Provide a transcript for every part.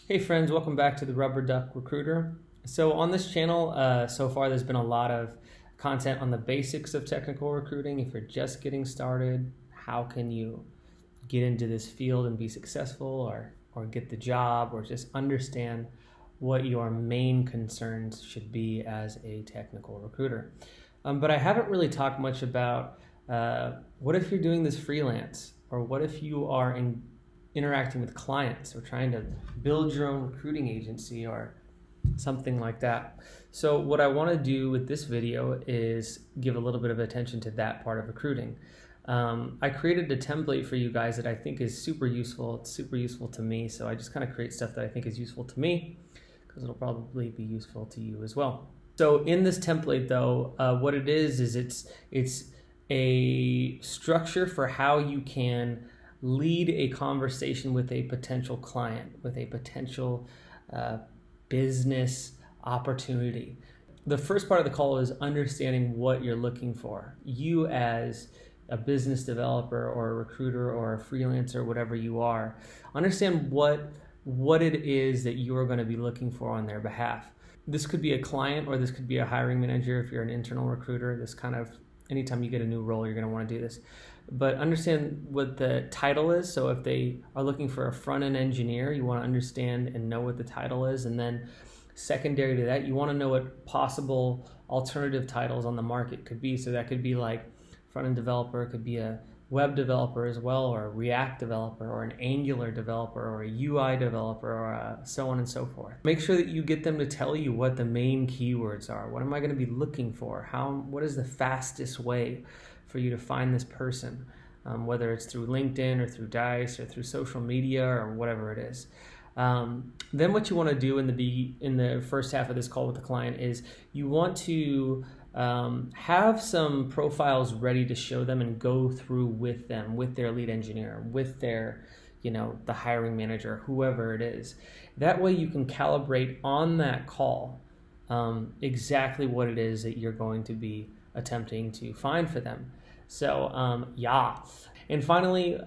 Hey friends, welcome back to the Rubber Duck Recruiter. So on this channel, so far there's been a lot of content on the basics of technical recruiting. If you're just getting started, how can you get into this field and be successful or get the job or just understand what your main concerns should be as a technical recruiter. But I haven't really talked much about what if you're doing this freelance, or what if you are interacting with clients or trying to build your own recruiting agency or something like that. So what I want to do with this video is give a little bit of attention to that part of recruiting. I created a template for you guys that I think is super useful. It's super useful to me, so I just kind of create stuff that I think is useful to me because it'll probably be useful to you as well. So in this template though, what it is it's a structure for how you can lead a conversation with a potential client, with a potential business opportunity. The first part of the call is understanding what you're looking for. You as a business developer or a recruiter or a freelancer, whatever you are, understand what it is that you're going to be looking for on their behalf. This could be a client or this could be a hiring manager if you're an internal recruiter. This kind of, anytime you get a new role, you're going to want to do this. But understand what the title is. So if they are looking for a front-end engineer, you want to understand and know what the title is. And then secondary to that, you want to know what possible alternative titles on the market could be. So that could be like front-end developer, it could be a web developer as well, or a React developer, or an Angular developer, or a UI developer, or so on and so forth. Make sure that you get them to tell you what the main keywords are. What am I going to be looking for? What is the fastest way for you to find this person, whether it's through LinkedIn or through Dice or through social media or whatever it is. Then what you want to do in the first half of this call with the client is you want to have some profiles ready to show them and go through with them, with their lead engineer, with their, the hiring manager, whoever it is. That way you can calibrate on that call exactly what it is that you're going to be attempting to find for them. So yeah. And finally,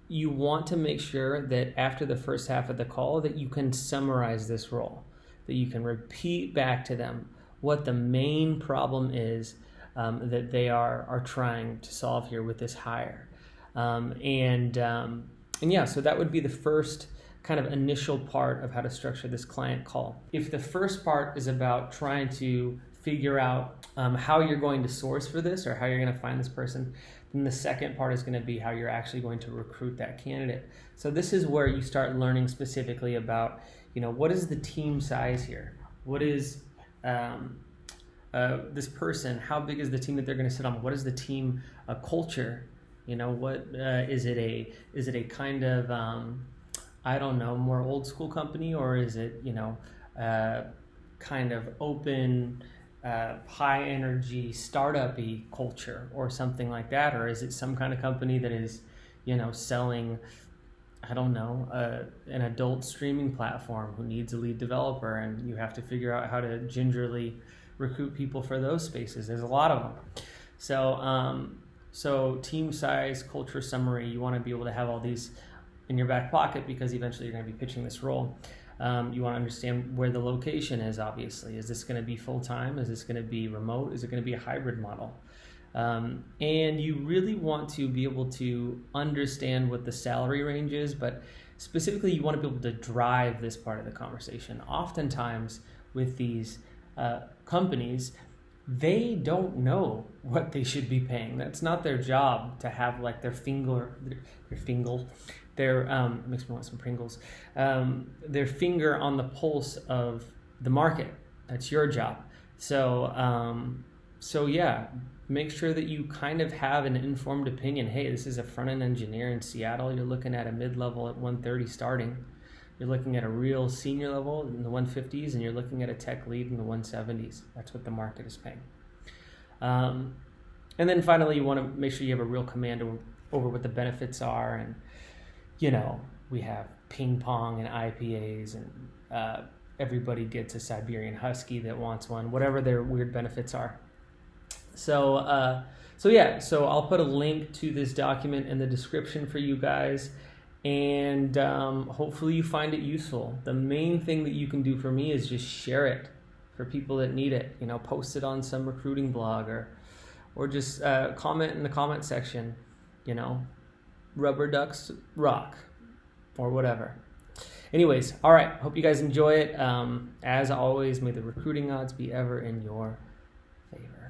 you want to make sure that after the first half of the call that you can summarize this role, that you can repeat back to them what the main problem is that they are trying to solve here with this hire. And yeah, so that would be the first kind of initial part of how to structure this client call. If the first part is about trying to figure out how you're going to source for this or how you're going to find this person, then the second part is going to be how you're actually going to recruit that candidate. So this is where you start learning specifically about, what is the team size here? What is this person? How big is the team that they're going to sit on? What is the team culture? What is it a kind of I don't know, more old school company, or is it kind of open, high energy startup-y culture or something like that? Or is it some kind of company that is, selling, I don't know, an adult streaming platform who needs a lead developer, and you have to figure out how to gingerly recruit people for those spaces. There's a lot of them. So team size, culture summary, you want to be able to have all these in your back pocket because eventually you're going to be pitching this role. You want to understand where the location is, obviously. Is this going to be full-time? Is this going to be remote? Is it going to be a hybrid model? And you really want to be able to understand what the salary range is, but specifically you want to be able to drive this part of the conversation. Oftentimes with these companies, they don't know what they should be paying. That's not their job to have like their makes me want some Pringles, their finger on the pulse of the market. That's your job. So yeah, make sure that you kind of have an informed opinion. Hey, this is a front-end engineer in Seattle. You're looking at a mid-level at 130 starting. You're looking at a real senior level in the 150s, and you're looking at a tech lead in the 170s. That's what the market is paying. And then finally, you want to make sure you have a real command over what the benefits are. And, we have ping pong and IPAs, and everybody gets a Siberian Husky that wants one, whatever their weird benefits are. So I'll put a link to this document in the description for you guys. And hopefully you find it useful. The main thing that you can do for me is just share it for people that need it. You know, post it on some recruiting blog, or just comment in the comment section, you know, rubber ducks rock, or whatever. Anyways, all right, hope you guys enjoy it. As always, may the recruiting odds be ever in your favor.